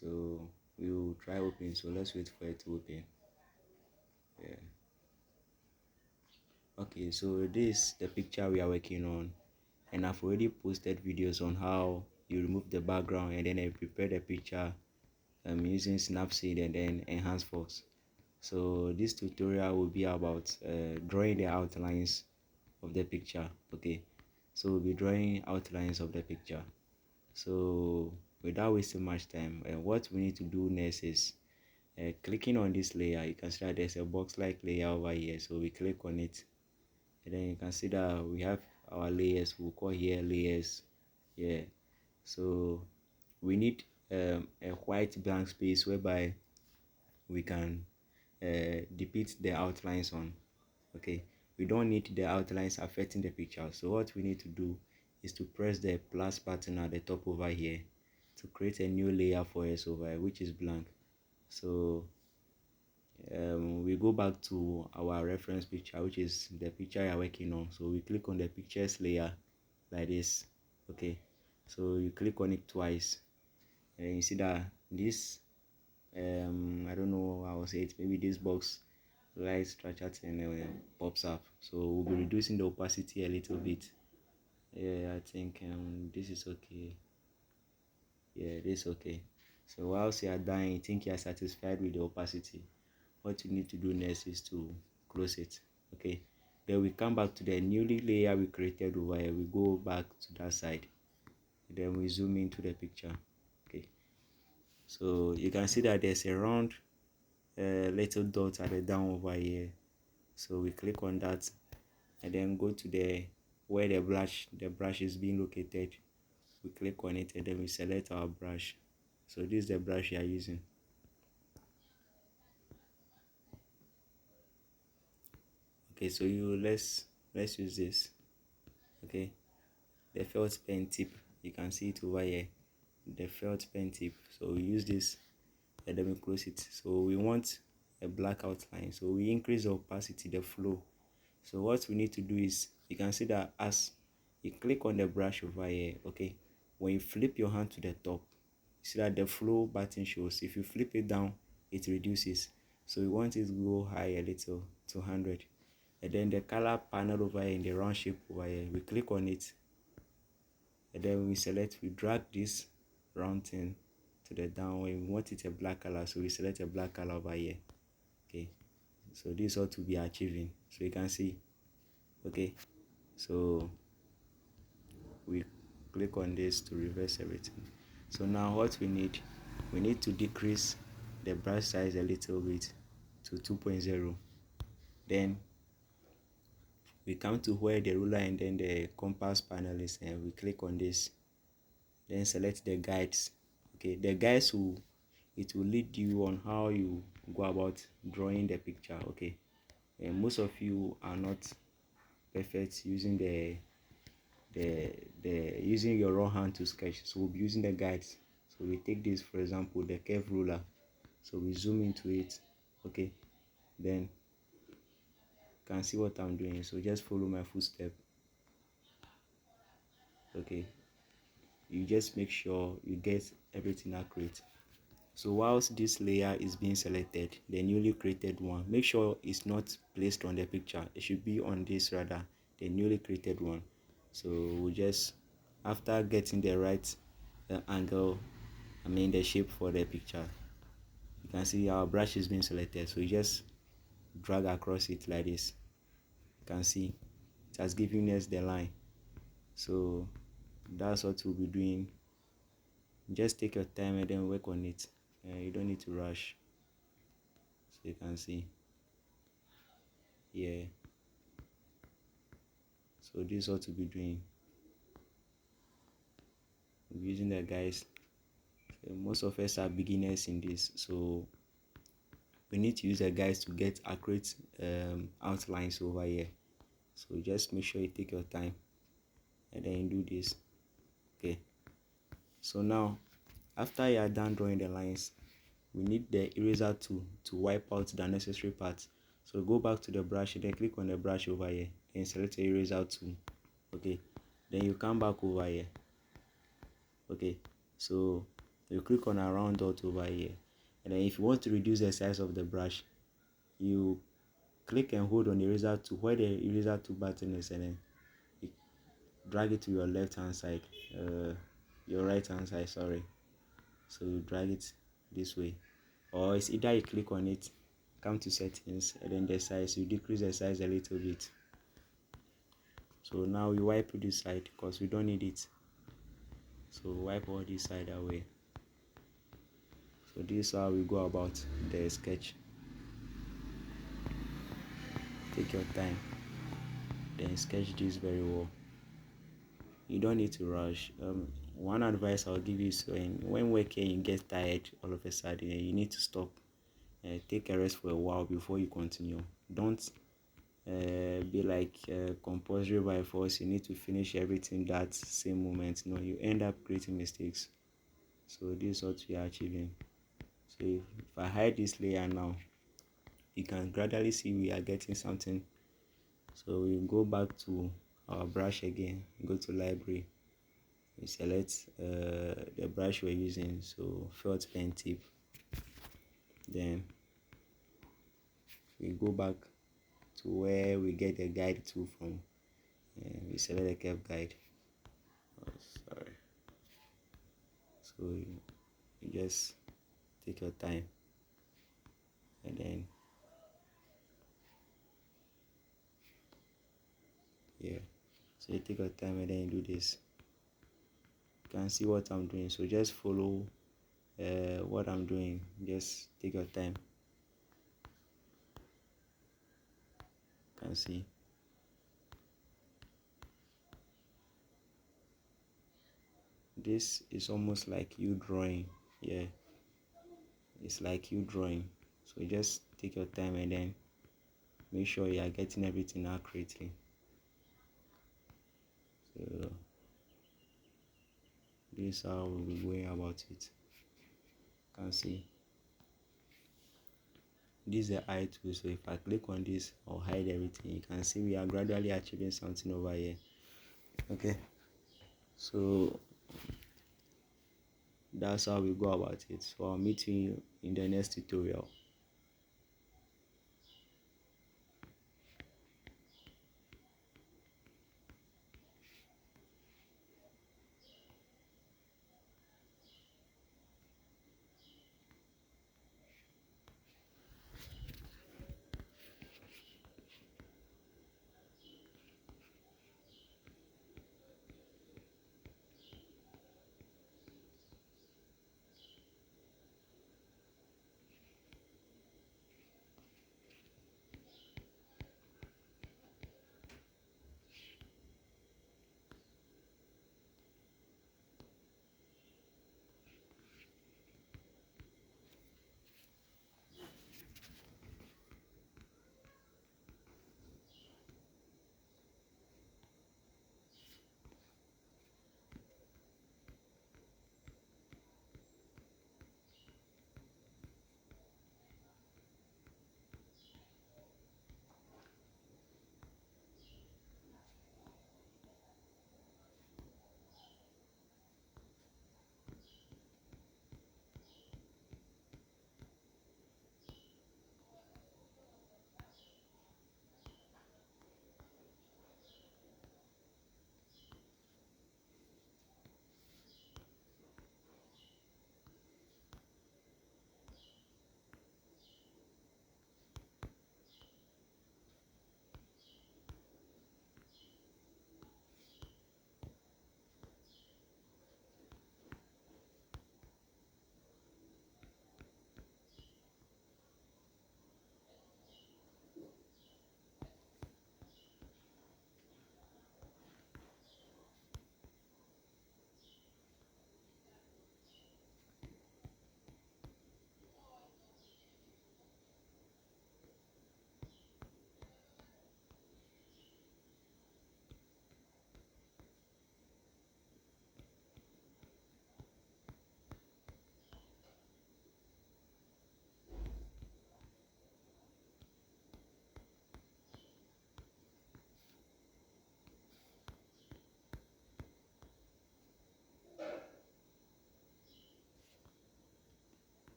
So we will try open. So let's wait for it to open. Yeah. Okay, so this is the picture we are working on, and I've already posted videos on how you remove the background and then I prepare the picture using Snapseed and then Enhance Force. So this tutorial will be about drawing the outlines of the picture. Okay, so we'll be drawing outlines of the picture. So without wasting much time, what we need to do next is clicking on this layer. You can see that there's a box like layer over here, so we click on it, and then you can see that we have our layers. We'll call here layers. Yeah, so we need a white blank space whereby we can depict the outlines on. Okay, we don't need the outlines affecting the picture, so what we need to do is to press the plus button at the top over here to create a new layer for us over here, which is blank. So we go back to our reference picture, which is the picture you're working on. So we click on the pictures layer like this. Okay, so you click on it twice and you see that this I don't know how I say it, maybe this box light structure thing pops up, so we'll be reducing the opacity a little bit. Yeah, I think this is okay. Yeah, this is okay. So whilst you are done, you think you are satisfied with the opacity, what you need to do next is to close it. Okay, then we come back to the newly layer we created over here. We go back to that side, then we zoom into the picture. Okay, so you can see that there's a round little dot at the down over here. So we click on that and then go to the where the brush is being located. We click on it and then we select our brush. So this is the brush you are using. Okay, so let's use this. Okay, the felt pen tip, you can see it over here, the felt pen tip. So we use this and then we close it. So we want a black outline, so we increase the opacity, the flow. So what we need to do is, you can see that as you click on the brush over here, okay, when you flip your hand to the top, you see that the flow button shows. If you flip it down, it reduces. So we want it to go high a little to 100. And then the color panel over here in the round shape over here, we click on it and then we select, we drag this round thing to the down. When we want it a black color, so we select a black color over here. Okay, so this is what to be achieving. So you can see, okay, so we click on this to reverse everything. So now what we need to decrease the brush size a little bit to 2.0. Then we come to where the ruler and then the compass panel is, and we click on this, then select the guides. Okay, the guides will lead you on how you go about drawing the picture. Okay, and most of you are not perfect using the using your raw hand to sketch, so we'll be using the guides. So we take this, for example, the curve ruler, so we zoom into it. Okay, then you can see what I'm doing, so just follow my footstep. Okay, you just make sure you get everything accurate. So whilst this layer is being selected, the newly created one, make sure it's not placed on the picture, it should be on this, rather the newly created one. So we just, after getting the right angle, the shape for the picture, you can see our brush is being selected, so you just drag across it like this. You can see it has given us the line. So that's what we'll be doing. Just take your time and then work on it. You don't need to rush. So you can see, yeah, so this is what we'll be doing. We'll be using the guys. So most of us are beginners in this, so we need to use the guys to get accurate outlines over here. So just make sure you take your time and then you do this. Okay, so now after you are done drawing the lines, we need the eraser tool to wipe out the unnecessary parts. So go back to the brush and then click on the brush over here and select the eraser tool. Okay, then you come back over here. Okay, so You click on a round dot over here, and then if you want to reduce the size of the brush, you click and hold on the eraser tool where the eraser tool button is, and then you drag it to your left hand side, your right hand side, sorry. So you drag it this way, or it's either you click on it, come to settings, and then the size, you decrease the size a little bit. So now we wipe this side because we don't need it, so wipe all this side away. So this is how we go about the sketch. Take your time, then sketch this very well. You don't need to rush. One advice I'll give you is when working you get tired all of a sudden, you need to stop, take a rest for a while before you continue. Don't be like compulsory by force. You need to finish everything that same moment. No, you end up creating mistakes. So this is what we are achieving. So if I hide this layer now, you can gradually see we are getting something. So we go back to our brush again, go to library, we select the brush we're using, so felt pen tip, then we go back to where we get the guide tool from, and we select the curve guide. Oh, sorry. So you just take your time, and then yeah, so you take your time and then you do this. You can see what I'm doing, so just follow what I'm doing. Just take your time. You can see this is almost like you drawing. Yeah, it's like you drawing. So just take your time and then make sure you are getting everything accurately. So this is how we'll be going about it. You can see this is the eye tool, so if I click on this or hide everything, you can see we are gradually achieving something over here. Okay, so that's how we go about it. So I'll meet you in the next tutorial.